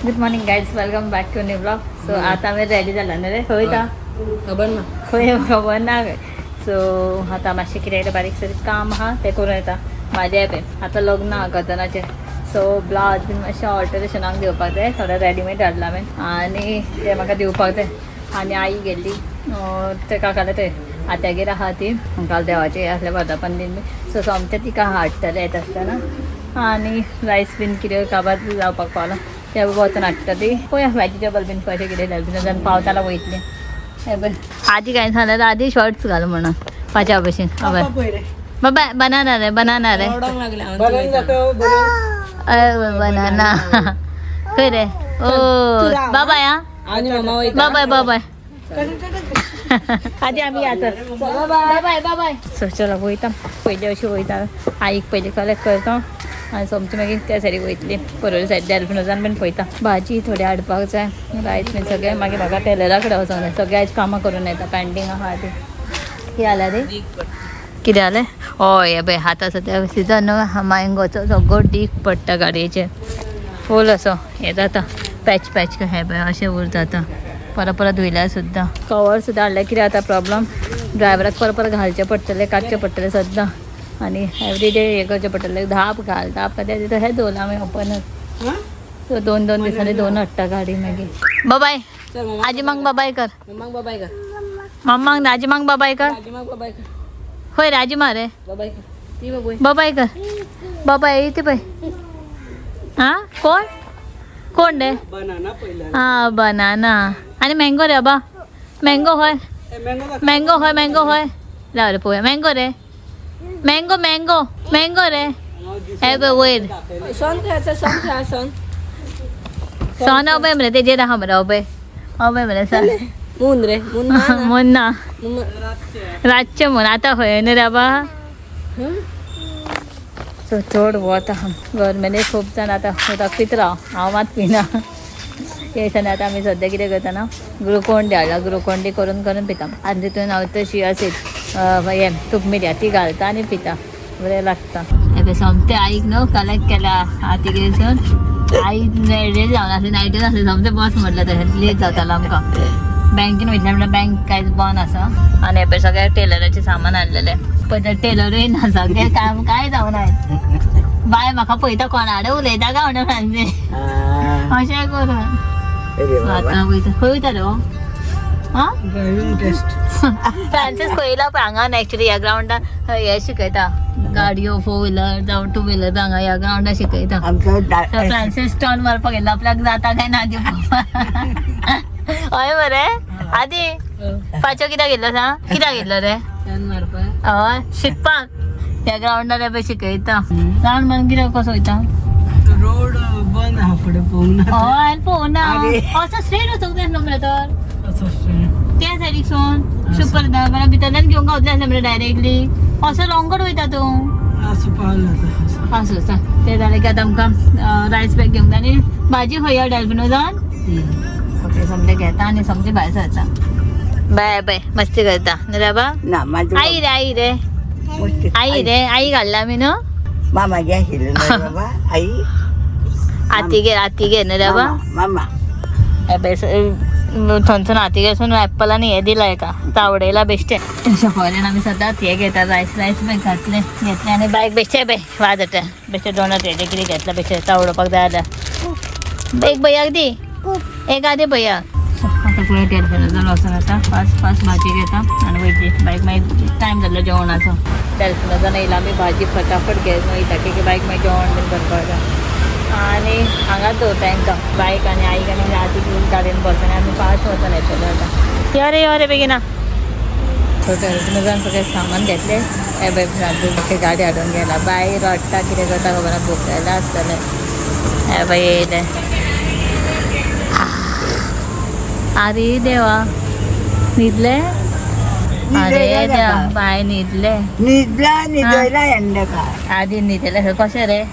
Good morning guides, welcome back to new blog. So आता आम्ही ready झाला ना रे, होय का खबर ना खबर ना. सो आता मातशें कितें बारीक सारीक काम आहा तें करून येता. म्हाजें एपे आतां लग्न आहा कजनाचें. सो ब्लावज बीन मातशें ऑल्टरेशनाक दिवपाक जाय, थोडे रेडीमेड हाडला हांवें आनी ते म्हाका दिवपाक जाय. आनी आई गेल्ली तेका काल थंय आत्यागेर आहा ती काल देवाचें आसलें वर्धापन दिन बी. सो सोमतें तिका हाडटलें येता आसतना. आनी रायस बीन कितें काबार जावपाक पावला ते वचून हाडटा ती. पळया वेजिटेबल बीन कशें कितें डस्टबिनान पावताला वयतलें. हे पळय आदी काय सांगलें आदी शॉर्ट्स घाल म्हणून पाच्या भशेन. बाबा बनाना रे बनाना रे बनाना खंय रे. ओ बाबाय बाबाय बाबाय आधी आम्ही याचं बाय बाय. सो चला वयता पयलीं अशी वयता. आईक पयलीं कलेक्ट करता आनी सोमती मागीर त्या सायडीक वयतली. परवरी सायड डॅल्फिनोजान बीन पळयता. भाजी थोडी हाडपाक जाय, रायस बीन सगळें. मागीर म्हाका टेलरा कडेन वचोंक जाय. सगळें आयज कामां करून येता, पेंडींग आहा ती. कितें जालें रे कितें जालें. हय हे पळय आतां सद्या सिजन न्हू मँगोचो सगळो डीक पडटा गाडयेचेर. फूल असो हें जाता पॅच पॅच हे पळय अशें उरता. आतां परत परत धुयल्यार सुद्दां कवर सुद्दां हाडल्यार कितें जाता प्रॉब्लम. ड्रायव्हराक परत परत घालचें पडटलें, काडचें पडटलें सद्दां. आनी एवरीडे हें करचें पडटलें. धाप घाल तशें दवरला हांवें ओपनच. सो 2-2 दिसांनी 2 हाडटा गाडी. मागीर बाबाय आजी मांग बाबाय कर. मम्माक बाबाय कर. मम्मांग आजी मांग बाबाय कर. आजीमाक बाबाय कर. होय रे आजी मा रे बाबाय कर. ती बाबाय बाबाय कर. बाबाय येते पळय. हां कोण कोण रे. बनाना पहिला. हां बनाना आनी मँगो रे बाबा. मँगो हय मँगो हय मँगो हय. राव रे पळोवया मँगो रे मँगो मँगो मँगो रे. हे पळय वयर सोन खेळायचं सोन खेळा सोन. सोन अभय मरे तेजेर आहा मरे अभय अभय मरे सन मून रे मून म्हण ना रातचें म्हण आतां खंय न्ही रे बाबा. सो चड वत आहा गव्हर्मेंट खूब जाण आतां उदक पीत राव. हांव मात पिना. ते दिसांनी आतां आमी सद्या कितें करता ना ग्लुकोन डी हाडला. ग्लुकोन डी करून करून पिता. आनी तितून हांव तशी अशीच हें तूप मिरया ती घालता आनी पिता. बरें लागता. हे सोमतें आईक न्हू कलेक्ट केला आतिगेरसून. आई रेडी जावन आसली नायटीन आसली. सोमतें बस म्हटलें तशें लेट जातालो आमकां. बँकेन वयतलें म्हणल्यार बँक कांयच बंद आसा. आनी हे पळय सगळें टेलराचें सामान हाडलेलें. पळय ते टेलरूय ना सगळें काम काय जावना. बाय म्हाका पळयता कोणाडे उलयता काय म्हणून फ्रांसीस अशें करून. आतां वयता खंय वयता रे हो. हां ड्रायव्हिंग टेस्ट. फ्रांसीस पळयला पळय हांगा एक्चुली ह्या ग्राउंडार हे शिकयता गाडयो 4 व्हिलर जावं 2 व्हिलर बी हांगा ह्या ग्राउंडार शिकयता. फ्रांसीस टर्न मारपाक गेलो आपल्याक जाता काय ना हय मरे. आदी पांचो कित्याक गेल्लो सांग कित्याक गेल्लो रे. मारपाक हय शिकपाक ह्या ग्राउंडार हे पळय शिकयता. ग्राउंड म्हणून कित्याक कसो वयता. रोड बंद आहा फुडें पळोवंक ना. हय हांवें पळोवना. असो स्ट्रेट वचूंक जाय आसलो मरे तर त्या सायडीक सोन सुपर बरें भितरल्यान घेवंक गावतलें आसलें मरे डायरेक्टली. असो लॉंगकट वयता तूं. असं पावला असो तें जालें की आतां आमकां रायस बॅग घेवंक जाय. आनी भाजी खंय डॅल्फिनोजान ओके समजें घेता आनी समजें भायर सरता. बाय बाय मस्ती करता न्ही रे बाबा. आई रे आई रे आई रे आई घालला आमी न्हू. मामागे आशिल्लो न्हू बाबा आई. आतीगेर न्ही रे बाबा. मामा हे पळय थंयसून हातीगेरसून एप्पल आनी हें दिलां एका चावडयला बेश्टें. शकॉयल्यान आमी सदांच हें घेता रायस बॅग घेतलें आनी बायक बेश्टें पळय वाजता बेश्टें दोनत हेजें कितें घेतलां बेश्टें चावडपाक जाय जाल्यार. एक भैयाक दी एक आदी भैया. आतां पळय डॅल्फिनोजान वचून येता फास्ट भाजी घेता आनी वयतली. बायक मागीर टायम जाल्लो जेवणाचो. डॅल्फिनोजान येयला आमी भाजी फटाफट घेवन वयता की बायक मागीर जेवण बीन करपाक जाय. आनी हांगाच दवरता तांकां बायक आनी आईक आनी आती घेवन गाडयेन बसोन आमी फास्ट वचून येतले आतां. यो रे बेगिना. सो डॅल्फिनोजान सगळें सामान घेतलें. हे पळय फ्रांसीस गाडी हाडून गेला. भायर रडटा कितें करता खबर ना भूक लायला आसतलें. हे पळय येयलें. अरे देवा न्हिदले. अरे देवा बाय न्हिदले. न्हिदला एंडकार आदी न्हिदले कशें रे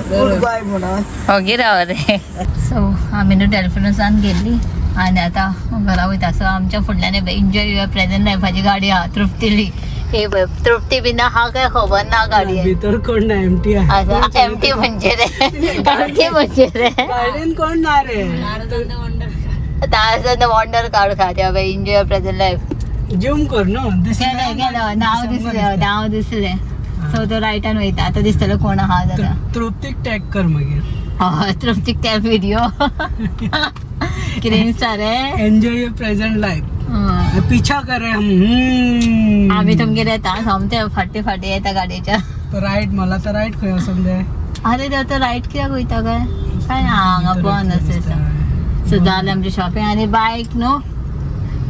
गोय म्हणून ओगी राव रे. सो आमी न्हू डॅल्फिनोजान गेल्ली आनी आतां घरा वयता. सो आमच्या फुडल्यान एन्जॉय युअर प्रेझेंट लायफाची गाडी आहा तृप्तिली. हे बघ, तृप्ती बिना हा काय खबर ना गाडी आहे भितर कोण नाही एमटी आहे असं एमटी म्हणजे रे एमटी म्हणजे रे गाडीन कोण नाही रे वॉन्डर कार्ड खाते एन्जॉय प्रेझेंट लाईफ जिम कर ना गेलं नाव दिसले सो तो राईटान वयता आता दिसतलो कोण हा जाता तृप्तीक टॅग कर मागीर तृप्तीक त्या व्हिडिओ कितें इंस्टा रे एन्जॉय युअर प्रेझेंट लाईफ पिछा करे हम आम्ही तुमगेर येता सोमते फाटी फाटी येता गाडीच्या राईट मला तर राईट खंय समजे अरे देव तो राईट कित्याक वयता काय हांगा बंद आसा सो जालें आमची शॉपिंग आनी बायक न्हू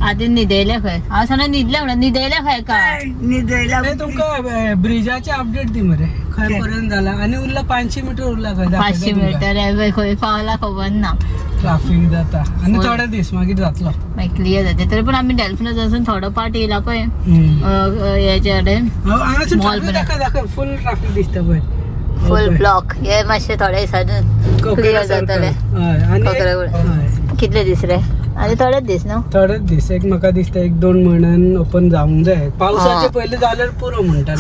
आधी न्हिदयले खंय हांव सगळें न्हिदले म्हणून न्हिदयले खंय काय निदयला तुमका ब्रिजाचे अपडेट दी मरे खंय पर्यंत जाला आणि उरला 500 मीटर उरला खंय 500 मीटर खंय पावला खबर ना ट्रॅफिक जाता आणि थोडे दीस मागीर जातलो मागीर क्लियर जाते तरी पण आम्ही डेल्फिनस वचून थोडो पार्ट येयला पळय हेचे कडेन फुल ट्रॅफिक दिसता पळय फुल ब्लॉक हे मातशे थोडे दिसांनी क्लियर जातले कितले दीस रे आणि थोडेच दीस न्हू थोडेच दीस एक म्हाका दिसता 1-2 म्हयन्यान ओपन जावंक जाय पावसाचे पयलीं जाल्यार पुरो म्हणटा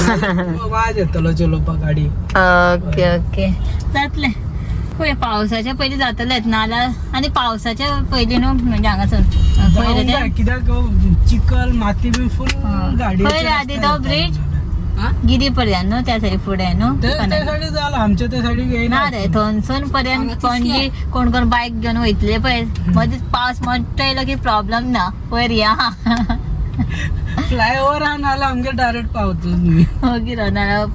वाज येतलो चलोवपाक गाडी ओके ओके जातले पळय पावसाच्या पयलीं जातलेच नाल्यार आणि पावसाच्या पयलीं न्हू म्हणजे हांगासून पयलीं कित्याक चिखल माती बी फुल गाडी पयलीं आदी तो ब्रिज गिरी पर्यंत न्हू त्या सायडी फुडें न्हू त्या सायडी जाला आमच्या त्या सायडीक येयना ना रे थंयसून पर्यंत पणजी कोण कोण बायक घेवन वयतले पळय मदींच पावस मोठो येयलो की प्रॉब्लेम ना वयर या फ्लायओव्हर हा नाल्यार आमगे डायरेक्ट पावतलो तुमी मागीर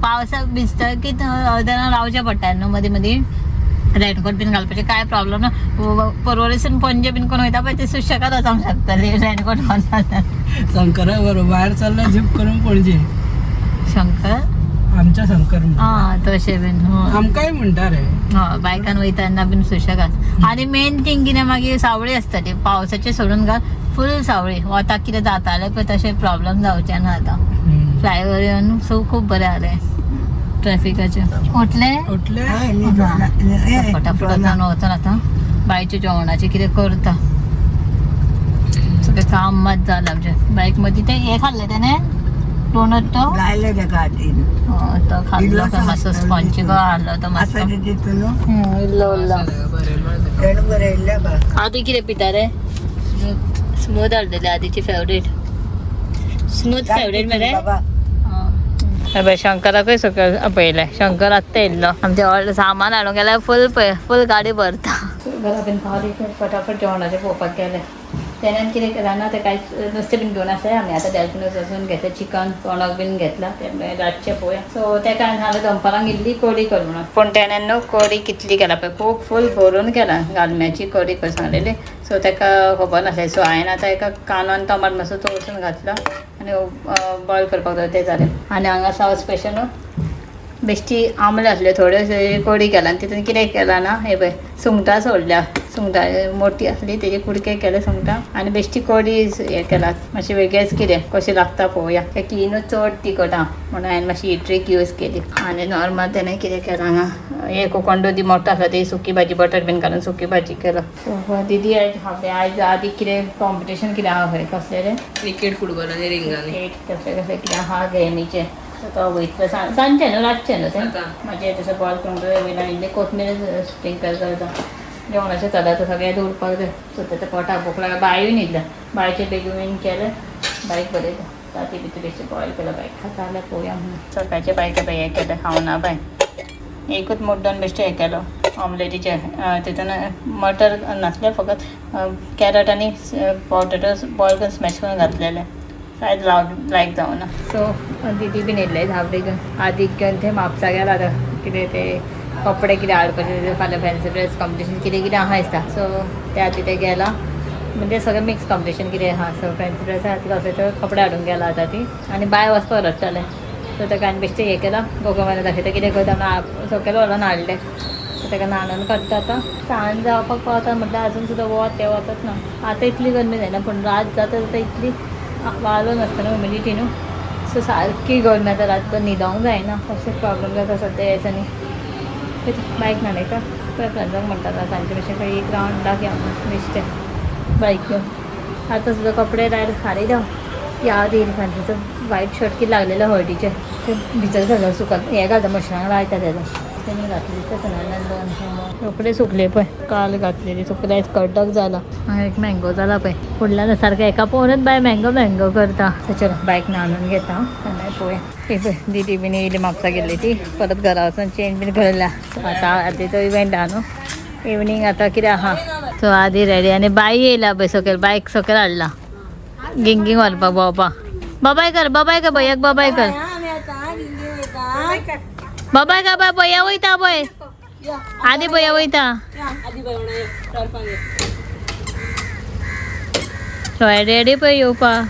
पावसाक भिजता की अर्दें रावचें पडटा न्हू मदीं मदीं रेनकोट बीन घालपाचें काय प्रॉब्लेम ना परवरीसून पणजे बीन कोण वयता पळय ते सुशेगाद वचोंक शकतले रेनकोट घालून शंकरा बरोबर भायर चल्लो जीप करून पणजे शंकर आमच्या शंकर तशें बीन आमकांय म्हणटा रे बायकान वयतना बीन सुशेगाद आनी मेन थिंग कितें मागीर सावळी आसतली पावसाचें सोडून घाल फूल सावळी वताक कितें जातालें पळय तशें प्रॉब्लेम जावचें ना आतां फ्लायओव्हर येवन सो खूब बरें जालें ट्रॅफिकाचे उठले फटाफट जावन वचून आतां बायच्या जेवणाचें कितें करता सगळें काम मात जालें आमचें बायक मदीं तें हें खाल्लें तेणें डोनट तो लायले त्या गाडीन तो खाल्लो काय मातसो स्पॉन्ज हाडलो तो मातसो इल्लो उरलो तेणें बरें येयल्लें बा आदी कितें पिता रे स्मूथ हाडलेले आदीची फेवरेट स्मूथ फेवरेट मरे बाबा शंकराकूय सकयल पयलें शंकर आत्ता येयल्लो आमचें सामान हाडूंक गेल्यार फूल गाडी भरता घरा बीन पावली फटाफट जेवणाचें पळोवपाक गेलें तेन्ना कितें केलां ना तें कांयच नुस्तें बीन घेवन आसलें आमी आतां डेल्फिनस वचून घेतलें चिकन तोंडाक बीन घेतलां तें रातचें पळोवया सो त्या कारण हांवें दनपारां गेल्ली कडी कर म्हणून पूण तेणें न्हू कडी कितली केला पळय खूब फूल भरून केलां गालम्याची कडी कर सांगलेली सो ताका खबर नासलें सो हांवें आतां एका कांदो आनी टमाट मातसो तळसून घातलो आनी बॉयल करपाक जाय तें जालें आनी हांगा साव स्पेशल बेश्टी आमले आसले थोड्यो कडी केला आनी तितून कितें केलां ना हे पळय सुंगटां सोडल्या सुंगटां मोठी आसली तेजे कुडके केले सुंगटां आनी बेश्टी कडी हें केला मातशें वेगळेंच कितें कशें लागता पळोवया तें क्लिनू चड तिखट आहा म्हणून हांवें मातशी ही ट्रीक यूज केली आनी नॉर्मल तेणें कितें केलां हांगा हे कोकोंडो दी मोठो आसला ती सुकी भाजी बटर बीन घालून सुकी भाजी केला दीदी आयज आदी कितें कॉम्पिटिशन कितें आहा खंय कसलें रे क्रिकेट फुटबॉल आनी रिंगांनी कसलें कितें आहा गेमीचें सो तो वयतलो सांजचें न्हू रातचें न्हू तें मागीर तशें बॉयल करून वयल्यान इल्लें कोथमीर स्प्रिंकल करता जेवणाचें चला तर सगळें उरपाक जाय सो तेच्या पोटाक भूक लागला बायूय न्हिदल्या बायचें बेगीन केलें बायक बरें ताती भितर बेश्टें बॉयल केलं बायक खाता जाल्यार पळोवया म्हणून सकाळचें बायक हें केलें खावना बाय एकूच मुड्डोन बेश्टें हें केलो ऑमलेटीचें तितून मटर नासलें फकत कॅरट आनी पोटेटोज बॉयल करून स्मॅश करून घातलेलें कांयच लायक जावना सो दीदी बीन येयल्ले धावडे घेवन आदीक घेवन थंय म्हापसा गेला आतां कितें तें कपडे कितें हाडपाचें फाल्यां फॅन्सी ड्रेस कॉम्पिटिशन कितें कितें आहा दिसता सो त्या खातीर तें गेला म्हणजे सगळें मिक्स कॉम्पिटिशन कितें आहा सो फॅन्सी ड्रेस खातीर कसले कपडे हाडूंक गेला आतां ती आनी बाय वचपाक रडटालें सो ताका आनी बेश्टें हें केलां गोगोवान दाखयता कितें करता सकयल व्हरोन हाडलें सो ताका न्हाणून काडटा आतां सांज जावपाक पावता म्हटल्यार आजून सुद्दां वत तें वचत ना आतां इतली गरमी जायना पूण रात जाता जाता इतली वालो नासता न्हू ह्युमिडिटी न्हू सो सारकी गरमी आतां रातभर न्हिदोंक जायना अशें प्रॉब्लेम जाता सद्या ह्या दिसांनी बायक न्हाणयता पळय फ्रेंड्सांक म्हणटा सांजचे मातशें खंय एक रावंडाक या म्हणून बेश्टें बायक घेवन आतां सुद्दां कपडे डायरेक्ट हाडीत देंव याद येयली फॅन्सीचो व्हाईट शर्ट की लागलेलं हळदीचे ते भिजत घालून सुकत हे घालता मशिनाक लायता त्याला त्यांनी घातली कपडे सुकले पण काल घातलेली सुकले कडक झाला हा एक मँगो झाला पण फुडल्या सारखं एका पोहनच बाय मँगो करता चलो बाईकनं आणून घेता नाही पोहे दिदी बी येईल मागचा गेली ती परत घरावरून चेंज बी घालला आता आधी तो इव्हेंट आणू इव्हनिंग आता कितें आहा सो आधी रेडी आणि बाई येयला पळय सकयल बाईक सकयल हाडला गिंगिंग व्हरपाक भोंवपाक बाबाय कर भैयाक बाबाय कर बाबाय का बाय भैया वयता पळय आधी भैया वयता रेडी पळय येवपा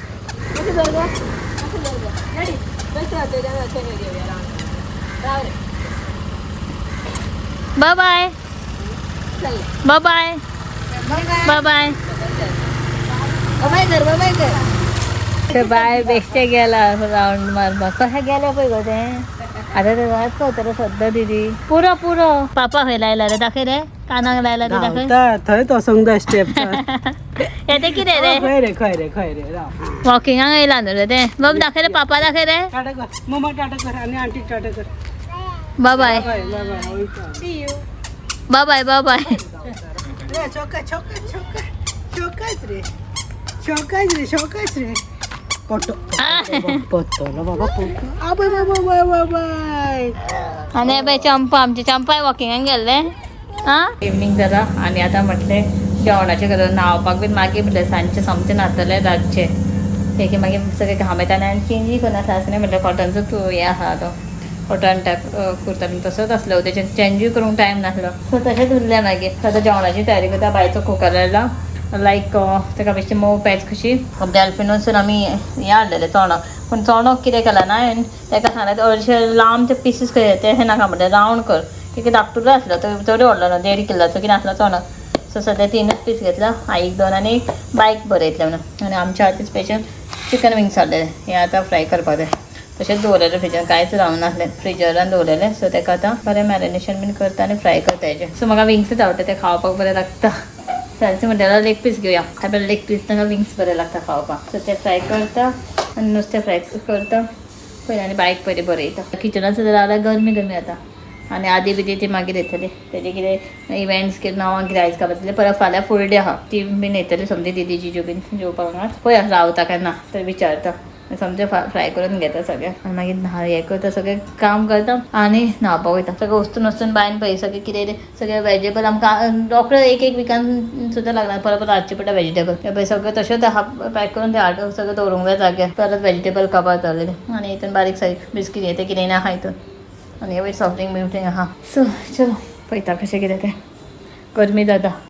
बाय बाय बाय बाय बेश्टे गेला राऊंड मारपाक कशें गेले पळय गो तें आता ते वाच पावतलो सद्दा दिदी पुरो पापा खंय लायला रे दाखय रे कानाक लायला ते दाखय थंय तो संग जाय स्टेप येते कितें रे खंय रे राव वॉकिंगाक येयला न्हू रे ते बाब दाखय रे पापा दाखय रे टाटा कर मम्मा टाटा कर आणि आंटी टाटा कर बाय बाय शोकाच रे पत्तोला बाबा आणि बाय चंपा आमची चंपा वॉकिंगाक गेल्ले हां इवनिंग जाता आणि आता म्हटले जेवणाचे करून न्हावपाक बीन मागीर म्हटलें सांजचे समचे न्हातले रातचे ते की मागीर सगळे घाम येताले आनी चेंजीय करना सासणे म्हटल्यार कॉटनचो तूं हे आहा तो कॉटन टायप कुर्ता बीन तसोच आसलो तेचे चेंजूय करूंक टायम नासलो सो तशेंच उरलें मागीर आतां जेवणाची तयारी करता बायचो कुकर लायला लायक ताका बेश्टी मोव पेज कशी डॅल्फिनोसून आमी हें हाडलेलें चोणक पूण चोणक कितें केलां ना हांवें ताका सांगलें हरशे लांब ते पिसीस कर ते नाका म्हणलें रावंड कर कितें धाकटुलो आसलो तो चड व्हडलो न्हू 1.5 किलोचो कितें आसलो चोणक सो सद्या 3 पीस घेतला आईक 2 आनी एक बायक बरयतलें म्हणून आनी आमच्या खातीर स्पेशल चिकन विंग्स हाडलेले हे आतां फ्राय करपाक जाय तशेंच दवरलेलें फ्रिजान कांयच रावूंक नासलें फ्रिजरान दवरलेलें सो ताका आतां बरें मॅरिनेशन बीन करता आनी फ्राय करता हेजें सो म्हाका विंग्सूच आवडटा ते खावपाक बरें लागता सांजचे म्हणल्यार लेग पीस घेवया आपल्याला लेग पीस ताका विंग्स बरें लागता खावपाक सो ते फ्राय करता आनी नुस्तें फ्राय करता पयलीं आनी बायक पयलीं बरयता किचनान सुद्दां रावल्यार गरमी जाता आनी आदी बी ती मागीर येतली तेजे कितें इव्हेंट्स कितें नांवां कितें आयज काबातलें परत फाल्यां फूल डे आहा ती बीन येतली समजी दिदी जिजू बीन जेवपाक वांगडा पळय रावता काय ना तर विचारता समजे फ्राय करून घेता सगळें आनी मागीर हें करता सगळें काम करता आनी न्हावपाक वयता सगळें वस्तू नसून बायन पळय सगळें कितें सगळें वेजिटेबल आमकां रोखडें एक विकान सुद्दां लागना परत हाडचें पडटा वेजिटेबल पळय सगळें तशेंच पॅक करून ते सगळें दवरूंक जाय जाग्यार परत वेजिटेबल काबार जालेलें आनी हितून बारीक सारीक बिस्कीट हें तें कितें ना आहा हितून आनी हे सॉफ्ट ड्रिंक बिफ्ट आहा सो चलो पळयता कशें कितें तें गरमी जाता